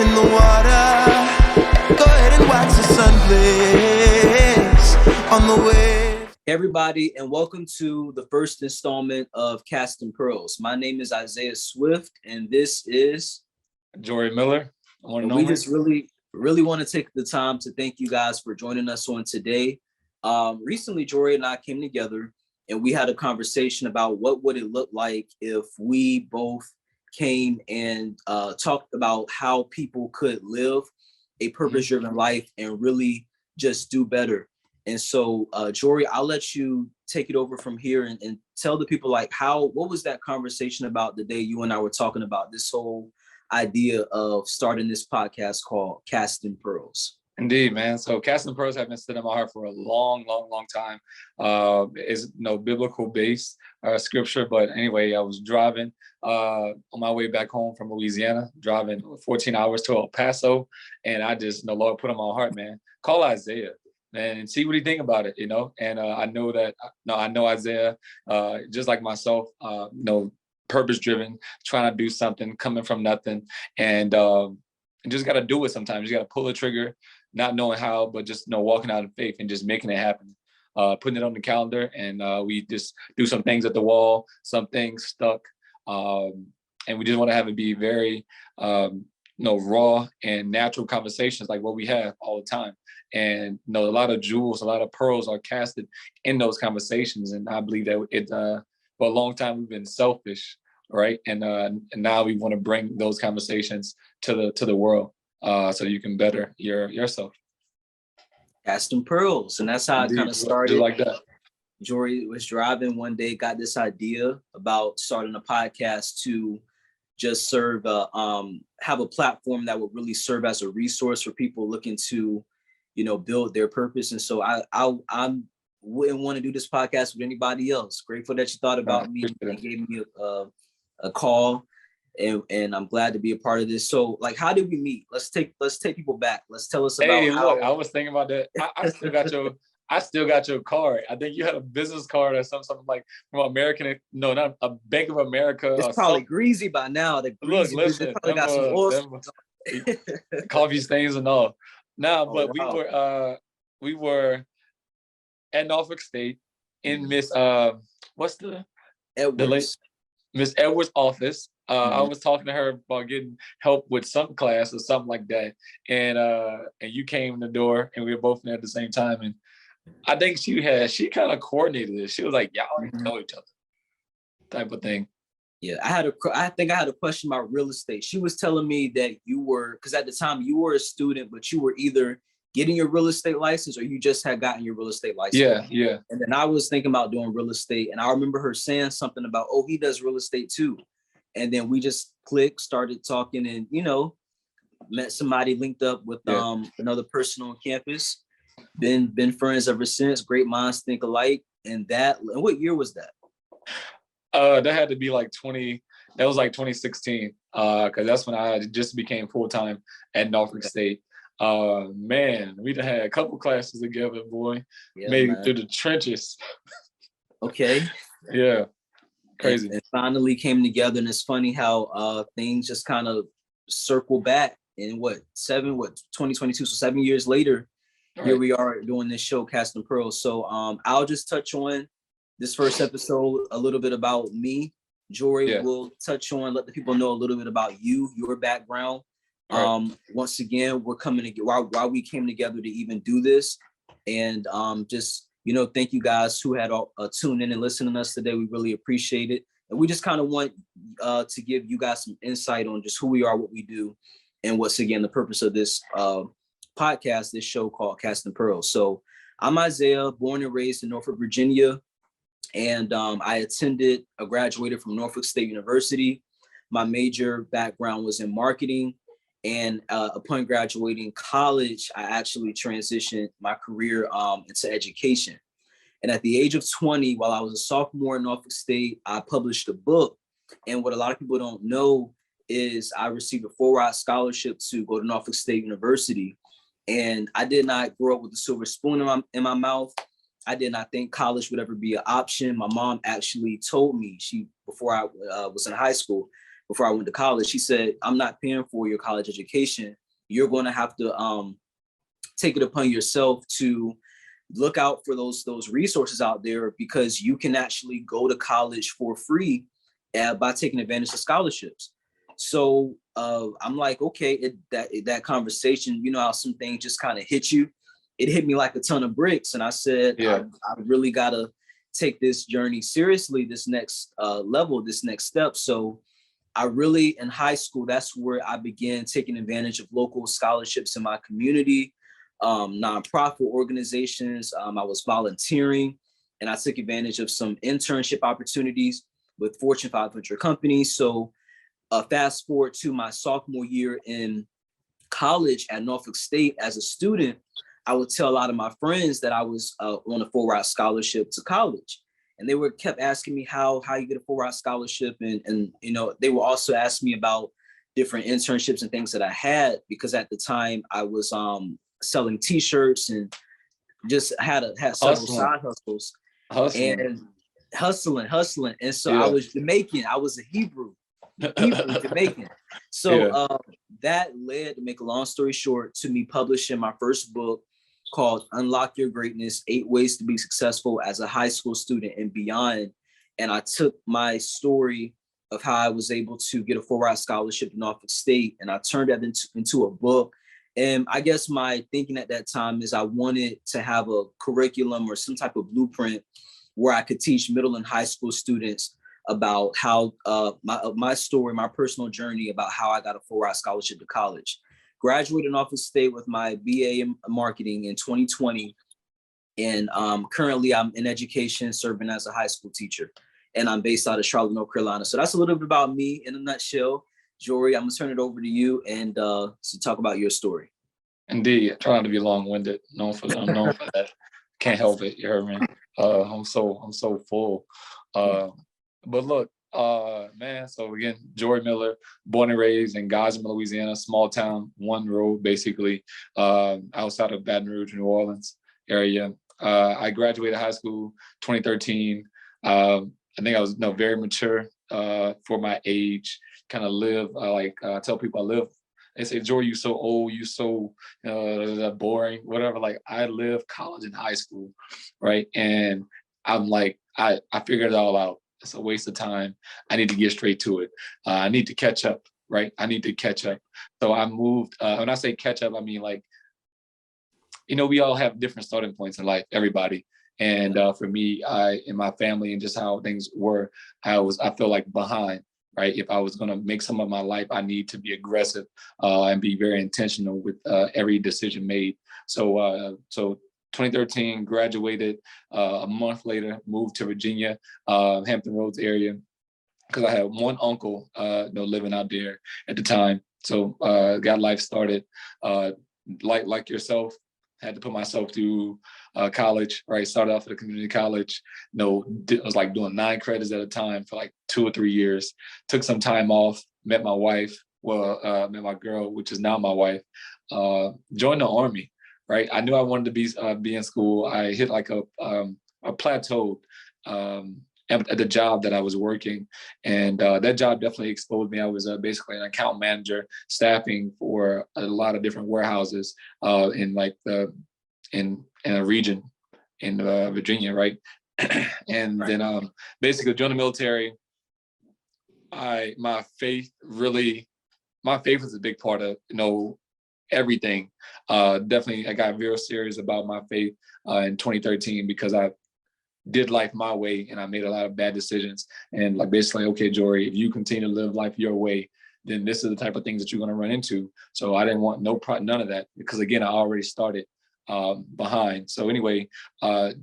in the water. Go ahead and watch the sun blaze on the wave. Hey everybody, and welcome to the first installment of Cast and Pearls. My name is Isaiah Swift, and this is Jhory Miller. We just really want to take the time to thank you guys for joining us on today. Recently, Jhory and I came together and we had a conversation about what would it look like if we both came and talked about how people could live a purpose-driven life and really just do better. And so, Jhory, I'll let you take it over from here and tell the people what was that conversation about the day you and I were talking about this whole idea of starting this podcast called Cast and Pearls. Indeed, man. So Cast and Pearls have been sitting in my heart for a long time. It's no biblical base scripture, but anyway, I was driving on my way back home from Louisiana, driving 14 hours to El Paso, and the Lord put on my heart, man, call Isaiah, man, and see what he think about it, And I know Isaiah, just like myself, purpose-driven, trying to do something, coming from nothing, and just got to do it sometimes. You got to pull the trigger, not knowing how, but just walking out in faith and just making it happen, putting it on the calendar, and we just do some things at the wall, some things stuck, and we just want to have it be very raw and natural conversations like what we have all the time. And a lot of jewels, a lot of pearls are casted in those conversations, and I believe that for a long time we've been selfish, right? And now we want to bring those conversations to the world, so you can better yourself. Cast and Pearls, and that's how it kind of started. Just like that. Jhory was driving one day, got this idea about starting a podcast to just serve, have a platform that would really serve as a resource for people looking to, build their purpose. And so I wouldn't want to do this podcast with anybody else. Grateful that you thought about me and gave me a call, and I'm glad to be a part of this. So, how did we meet? Let's take people back. Let's tell us about. Hey, look, I was thinking about that. I still got your card. I think you had a business card or something like from American. No, not a Bank of America. It's probably greasy by now. Look, listen, probably got some oil. Coffee stains and all. No, but wow. we were at Norfolk State in Miss Edwards. Miss Edwards' office. I was talking to her about getting help with some class or something like that, and you came in the door, and we were both there at the same time. And I think she kind of coordinated this. She was like, "Y'all know each other," type of thing. Yeah, I think I had a question about real estate. She was telling me that you were, because at the time you were a student, but you were either getting your real estate license or you just had gotten your real estate license. Yeah. And then I was thinking about doing real estate, and I remember her saying something about, oh, he does real estate too. And then we just clicked, started talking, and met somebody, linked up with another person on campus. Been friends ever since. Great minds think alike. And what year was that? That had to be that was 2016, because that's when I just became full-time at Norfolk State. Man, we done had a couple classes together, boy. Made it through the trenches. Okay. Yeah. Crazy. And finally came together, and it's funny how things just kind of circle back in 2022. So 7 years later, Here we are doing this show, Cast and Pearls. So I'll just touch on this first episode a little bit about me. Jhory will touch on, let the people know a little bit about you, your background. Once again, we're coming together why we came together to even do this, and just thank you guys who had tuned in and listening to us today. We really appreciate it, and we just kind of want to give you guys some insight on just who we are, what we do, and what's again the purpose of this podcast, this show called Cast and Pearls. So I'm Isaiah, born and raised in Norfolk, Virginia, and I graduated from Norfolk State University. My major background was in marketing. And upon graduating college, I actually transitioned my career into education. And at the age of 20, while I was a sophomore in Norfolk State, I published a book. And what a lot of people don't know is I received a full-ride scholarship to go to Norfolk State University. And I did not grow up with a silver spoon in my mouth. I did not think college would ever be an option. My mom actually told me, before I was in high school, before I went to college. He said, I'm not paying for your college education. You're going to have to take it upon yourself to look out for those resources out there, because you can actually go to college for free by taking advantage of scholarships. So I'm like, okay, that conversation, you know how some things just kind of hit you. It hit me like a ton of bricks, and I said, I really gotta take this journey seriously, this next level, this next step. So I really, in high school, that's where I began taking advantage of local scholarships in my community, nonprofit organizations. I was volunteering, and I took advantage of some internship opportunities with Fortune 500 companies. So fast forward to my sophomore year in college at Norfolk State as a student, I would tell a lot of my friends that I was on a full-ride scholarship to college. And they kept asking me how you get a full-ride scholarship. And you know, they were also asking me about different internships and things that I had, because at the time I was selling t-shirts and just had several side hustles. And hustling. And so I was Jamaican. I was a Hebrew Jamaican. So that led, to make a long story short, to me publishing my first book called Unlock Your Greatness: 8 Ways to Be Successful as a High School Student and Beyond. And I took my story of how I was able to get a full-ride scholarship in Norfolk State, and I turned that into a book. And I guess my thinking at that time is I wanted to have a curriculum or some type of blueprint where I could teach middle and high school students about how my story, my personal journey about how I got a full-ride scholarship to college. Graduated Norfolk State with my BA in marketing in 2020. And currently I'm in education, serving as a high school teacher. And I'm based out of Charlotte, North Carolina. So that's a little bit about me in a nutshell. Jhory, I'm gonna turn it over to you and to talk about your story. Indeed, trying to be long-winded. I'm known for that. Can't help it. You heard me. I'm so full. But look, man. So again, Jhory Miller, born and raised in Gossamer, Louisiana, small town, one road basically, outside of Baton Rouge, New Orleans area. I graduated high school 2013. I think I was very mature for my age. Kind of live I tell people I live. They say, Jhory, you so old, you so boring, whatever. Like, I lived college and high school, right? And I'm like, I figured it all out. It's a waste of time. I need to get straight to it. I need to catch up, right? I need to catch up. So I moved. When I say catch up, I mean, like, you know, we all have different starting points in life, everybody. And for me, in my family and just how things were, I feel like behind. Right. If I was going to make some of my life, I need to be aggressive and be very intentional with every decision made. So 2013, graduated. A month later, moved to Virginia, Hampton Roads area, because I had one uncle living out there at the time. So got life started. Like yourself, had to put myself through college, right? Started off at a community college. I was like doing 9 credits at a time for like 2 or 3 years. Took some time off, met my wife, met my girl, which is now my wife. Joined the Army, right? I knew I wanted to be in school. I hit like a plateau at the job that I was working. And that job definitely exposed me. I was basically an account manager, staffing for a lot of different warehouses in a region in Virginia, right? And then basically joined the military. My faith was a big part of, everything. Definitely, I got real serious about my faith in 2013 because I did life my way and I made a lot of bad decisions. And like, basically, okay, Jhory, if you continue to live life your way, then this is the type of things that you're going to run into. So I didn't want none of that, because again, I already started behind. So anyway,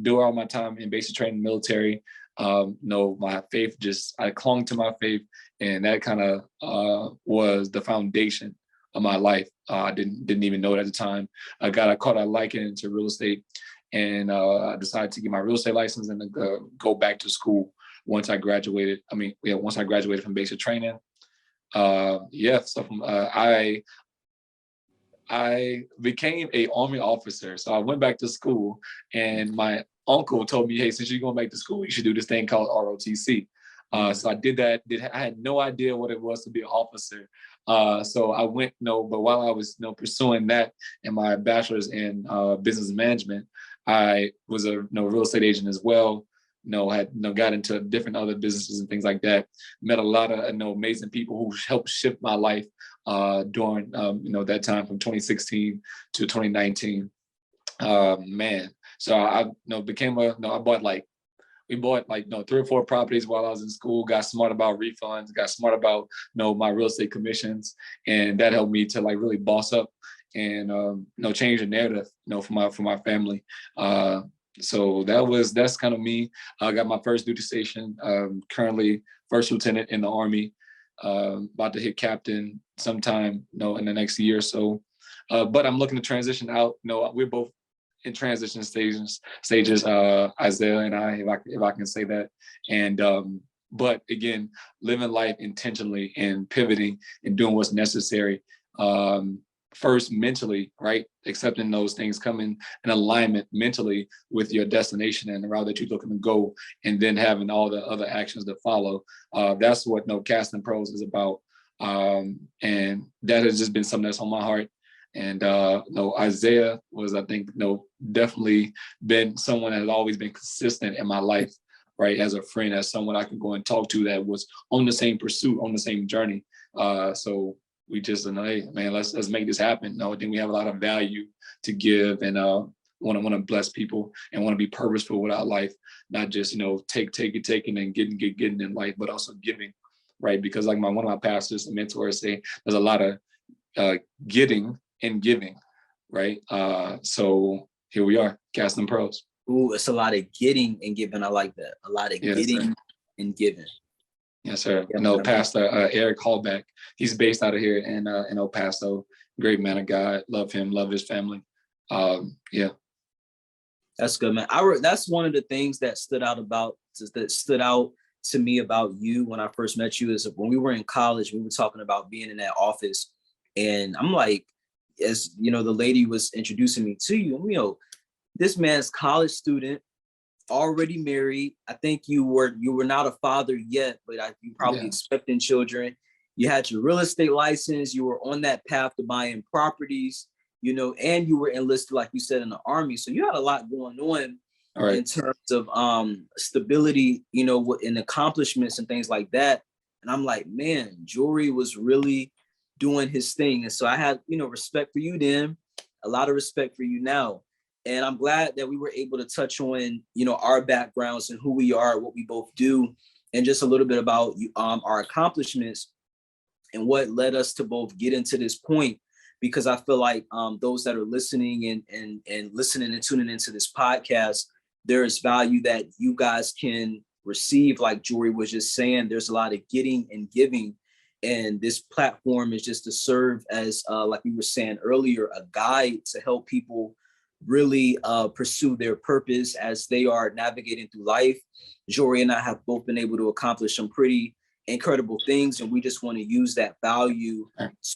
do all my time in basic training, military. My faith, I clung to my faith, and that kind of was the foundation of my life. I didn't even know it at the time. I caught a liking into real estate, and I decided to get my real estate license and go back to school once I graduated. Once I graduated from basic training. I became a Army officer. So I went back to school, and my uncle told me, hey, since you're going back to school, you should do this thing called ROTC. So I did that. I had no idea what it was to be an officer. So I went, but while I was, pursuing that in my bachelor's in business management, I was a real estate agent as well. Had got into different other businesses and things like that. Met a lot of amazing people who helped shift my life during that time from 2016 to 2019. Man, so I became I bought we bought 3 or 4 properties while I was in school. Got smart about refunds. Got smart about my real estate commissions, and that helped me to really boss up and change the narrative for my family. So that's kind of me. I got my first duty station. Currently first lieutenant in the Army. About to hit captain sometime in the next year or so. But I'm looking to transition out. We're both in transition stages, Isaiah and I, if I can say that. And but again, living life intentionally and pivoting and doing what's necessary. First mentally, right? Accepting those things, coming in alignment mentally with your destination and the route that you're looking to go, and then having all the other actions that follow. That's what Casting Pros is about. And that has just been something that's on my heart. And Isaiah was, I think, definitely been someone that has always been consistent in my life, right? As a friend, as someone I could go and talk to that was on the same pursuit, on the same journey. So we just, hey, man, let's make this happen. I think we have a lot of value to give, and want to bless people and want to be purposeful with our life, not just taking and getting in life, but also giving, right? Because like one of my pastors and mentors say, there's a lot of getting and giving, right? So here we are, Casting Pros. Ooh, it's a lot of getting and giving. I like that. A lot of getting and giving. Yes, sir. Yeah, Pastor Eric Hallback. He's based out of here in El Paso. Great man of God. Love him. Love his family. Yeah. That's good, man. That's one of the things that stood out to me about you when I first met you, is when we were in college, we were talking about being in that office, and I'm like, as the lady was introducing me to you, this man's college student, already married. I think you were not a father yet, but you probably expecting children. You had your real estate license. You were on that path to buying properties, and you were enlisted, like you said, in the Army. So you had a lot going on in terms of stability, and accomplishments and things like that. And I'm like, man, Jhory was really doing his thing. And so I had, respect for you then, a lot of respect for you now. And I'm glad that we were able to touch on, our backgrounds and who we are, what we both do, and just a little bit about our accomplishments and what led us to both get into this point. Because I feel like those that are listening and listening and tuning into this podcast, there is value that you guys can receive. Like Jhory was just saying, there's a lot of getting and giving. And this platform is just to serve as, like we were saying earlier, a guide to help people really pursue their purpose as they are navigating through life. Jhory and I have both been able to accomplish some pretty incredible things, and we just want to use that value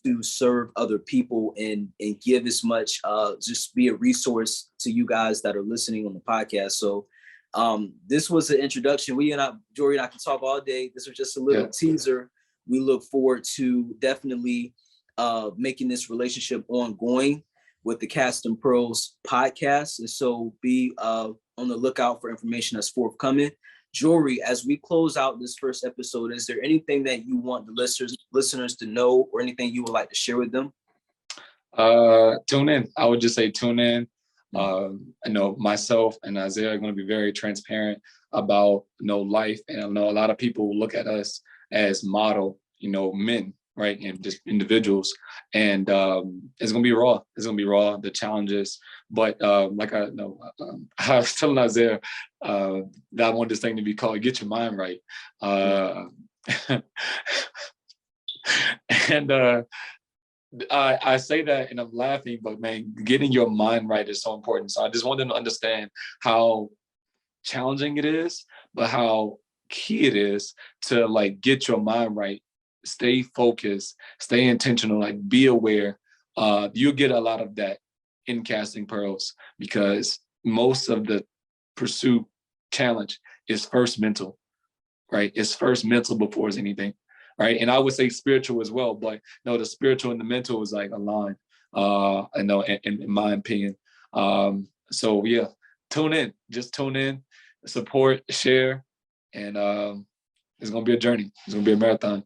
to serve other people and give as much, just be a resource to you guys that are listening on the podcast. So this was an introduction. Jhory and I can talk all day. This was just a little teaser. We look forward to definitely making this relationship ongoing with the Casting Pros podcast. And so be on the lookout for information that's forthcoming. Jhory, as we close out this first episode, is there anything that you want the listeners to know, or anything you would like to share with them? Tune in. I would just say tune in. I know myself and Isaiah are going to be very transparent about life. And I know a lot of people look at us as model, men, right? And just individuals. And it's going to be raw. It's going to be raw, the challenges. But like I was telling Isaiah that I want this thing to be called Get Your Mind Right. And I say that and I'm laughing, but man, getting your mind right is so important. So I just want them to understand how challenging it is, but how key it is to get your mind right. Stay focused, stay intentional, be aware. You'll get a lot of that in Casting Pearls, because most of the pursuit challenge is first mental, right? It's first mental before it's anything, right? And I would say spiritual as well, but no, the spiritual and the mental is like aligned. I know, in my opinion. So yeah, just tune in, support, share, and it's gonna be a journey. It's gonna be a marathon.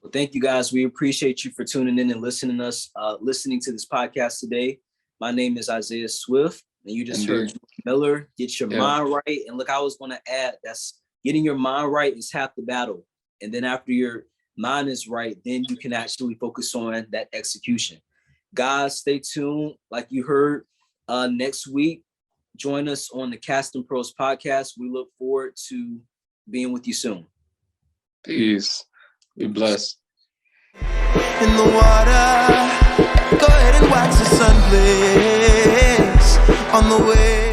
Well, thank you guys. We appreciate you for tuning in and listening to this podcast today. My name is Isaiah Swift, and you just heard Jhory Miller. Get your mind right. And look, I was going to add, that's getting your mind right is half the battle. And then after your mind is right, then you can actually focus on that execution. Guys, stay tuned. Like you heard, next week, join us on the Casting Pros podcast. We look forward to being with you soon. Peace. Be blessed. In the water, go ahead and watch the sun blaze on the way.